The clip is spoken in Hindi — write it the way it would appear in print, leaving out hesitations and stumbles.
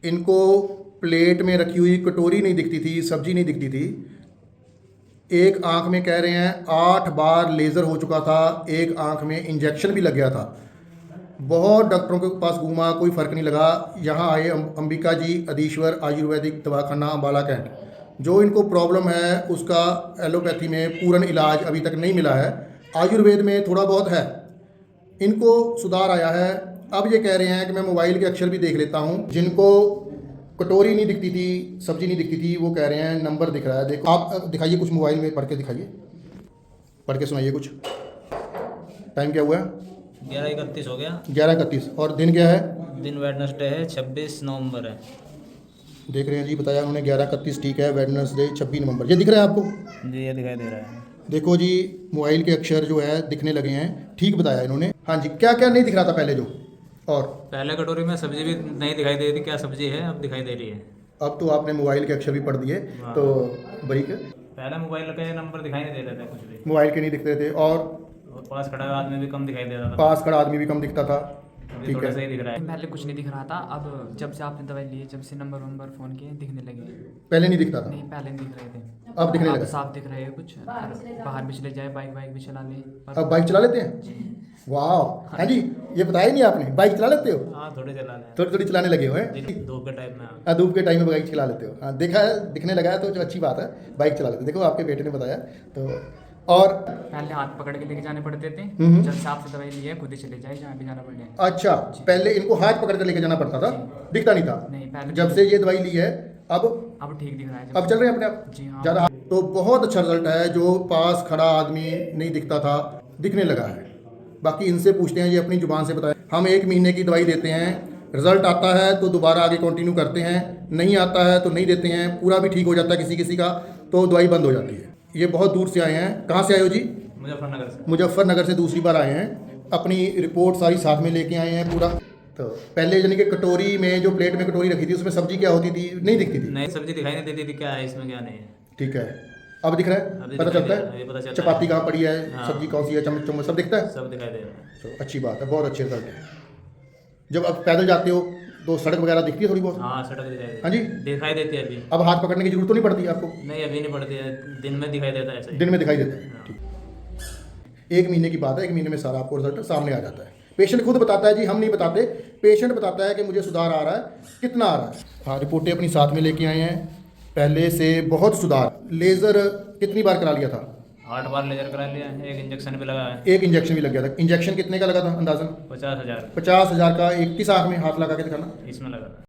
इनको प्लेट में रखी हुई कटोरी नहीं दिखती थी, सब्जी नहीं दिखती थी। एक आंख में कह रहे हैं 8 बार लेज़र हो चुका था, एक आंख में इंजेक्शन भी लग गया था। बहुत डॉक्टरों के पास घूमा, कोई फ़र्क नहीं लगा। यहाँ आए अंबिका जी अधीश्वर आयुर्वेदिक दवाखाना अम्बाला कैंट। जो इनको प्रॉब्लम है उसका एलोपैथी में पूर्ण इलाज अभी तक नहीं मिला है, आयुर्वेद में थोड़ा बहुत है। इनको सुधार आया है। अब ये कह रहे हैं कि मैं मोबाइल के अक्षर भी देख लेता हूँ। जिनको कटोरी नहीं दिखती थी, सब्जी नहीं दिखती थी, वो कह रहे हैं नंबर दिख रहा है। देखो आप दिखाइए, कुछ मोबाइल में पढ़ के दिखाइए, पढ़ के सुनाइए कुछ। टाइम क्या हुआ है? 11:31 हो गया। 11:31। और दिन क्या है? दिन वेडनेसडे है, 26 नवंबर है। देख रहे हैं जी, बताया उन्होंने 11:31 ठीक है, वेडनेसडे 26 नवंबर। ये दिख रहा है आपको? जी ये दिखाई दे रहा है। देखो जी, मोबाइल के अक्षर जो है दिखने लगे हैं, ठीक बताया इन्होंने। हाँ जी, क्या क्या नहीं दिख रहा था पहले जो? और पहले कटोरी में सब्जी भी नहीं दिखाई दे रही थी, क्या सब्जी है अब दिखाई दे रही है। अब तो आपने मोबाइल के अक्षर भी पढ़ दिए, हाँ। तो बरीक। पहले मोबाइल के नंबर दिखाई नहीं दे रहे थे कुछ भी, मोबाइल के नहीं दिखते थे, और और पास खड़ा हुआ आदमी भी कम दिखाई दे रहा था। पास खड़ा आदमी भी कम दिखता था। अभी ठीक थोड़ा है। सही दिख रहा है। पहले कुछ नहीं दिख रहा था, अब जब से आपने दवाई ली है, जब से नंबर वंबर फ़ोन किए दिखने लगे। पहले नहीं दिखता था, नहीं पहले नहीं दिख रहे थे, अब दिखने अब लगा। साफ दिख रहे हैं कुछ। बाहर भी चले जाए, बाइक वाइक भी चला ले अब बाइक चला लेते हैं? वाह, हाँ जी, ये बताया नहीं आपने, बाइक चला लेते हो? हाँ थोड़े चला रहे हैं। थोड़ी थोड़ी चलाने लगे हो हैं? धूप के टाइप में। हाँ, धूप के टाइम में बाइक चला लेते हो। हाँ, देखा है, दिखने लगा है तो जो अच्छी बात है, बाइक चला लेते हो। देखो आपके बेटे ने बताया तो। और पहले हाथ पकड़ के लेके जाने पड़ते थे, हम्म। जब से आपसे दवाई ली है खुद ही चले जाए जहाँ भी जाना पड़े। अच्छा, पहले इनको हाथ पकड़ कर लेके जाना पड़ता था, दिखता नहीं था। नहीं पहले जब से ये दवाई ली है अब ठीक दिख रहा है। अब चल रहे हैं अपने आप जी हाँ। ज़्यादा। तो बहुत अच्छा रिजल्ट है। जो पास खड़ा आदमी नहीं दिखता था, दिखने लगा है। बाकी इनसे पूछते हैं, ये अपनी ज़ुबान से बताएं। हम 1 महीने की दवाई देते हैं, रिजल्ट आता है तो दोबारा आगे कंटिन्यू करते हैं, नहीं आता है तो नहीं देते हैं। पूरा भी ठीक हो जाता है किसी किसी का, तो दवाई बंद हो जाती है। ये बहुत दूर से आए हैं। कहाँ से आए हो जी? मुजफ्फरनगर से। मुजफ्फरनगर से दूसरी बार आए हैं। अपनी रिपोर्ट सारी साथ में लेके आए हैं पूरा। तो पहले यानी कि कटोरी में, जो प्लेट में कटोरी रखी थी, उसमें सब्जी क्या होती थी? नहीं दिखती थी। नहीं सब्जी दिखाई नहीं देती थी, क्या है इसमें क्या नहीं है। ठीक है, अब दिख रहा है, अभी पता दिखाई चलता दे रहा है, अभी पता है चलता चपाती है। कहाँ पड़ी है, हाँ। सब्जी कौन सी है, चम्मच चम्मच सब दिखता है। सब दिखाई दे रहा है। तो अच्छी बात है, बहुत अच्छे रिजल्ट है। जब अब पैदल जाते हो तो सड़क वगैरह दिखती है थोड़ी बहुत? हाँ सड़क दिखाई देती हाँ जी। दिखाई देती है अभी। अब हाथ पकड़ने की जरूरत तो नहीं पड़ती आपको? नहीं अभी नहीं पड़ती है, दिन में दिखाई देता है ऐसे ही। दिन में दिखाई देता है। ठीक, 1 महीने की बात है, 1 महीने में सारा आपको रिजल्ट सामने आ जाता है। पेशेंट खुद बताता है जी, हम नहीं बताते। पेशेंट बताता है कि मुझे सुधार आ रहा है, कितना आ रहा है। हाँ, रिपोर्टें अपनी साथ में लेके आए हैं। पहले से बहुत सुधार। लेज़र कितनी बार करा लिया था? 8 बार लेजर करा लिया, एक इंजेक्शन भी लगा है। एक इंजेक्शन भी लग गया था। इंजेक्शन कितने का लगा था अंदाजन? 50,000 50,000 का। एक किस आँख में हाथ लगा के दिखाना। इसमें लगा था।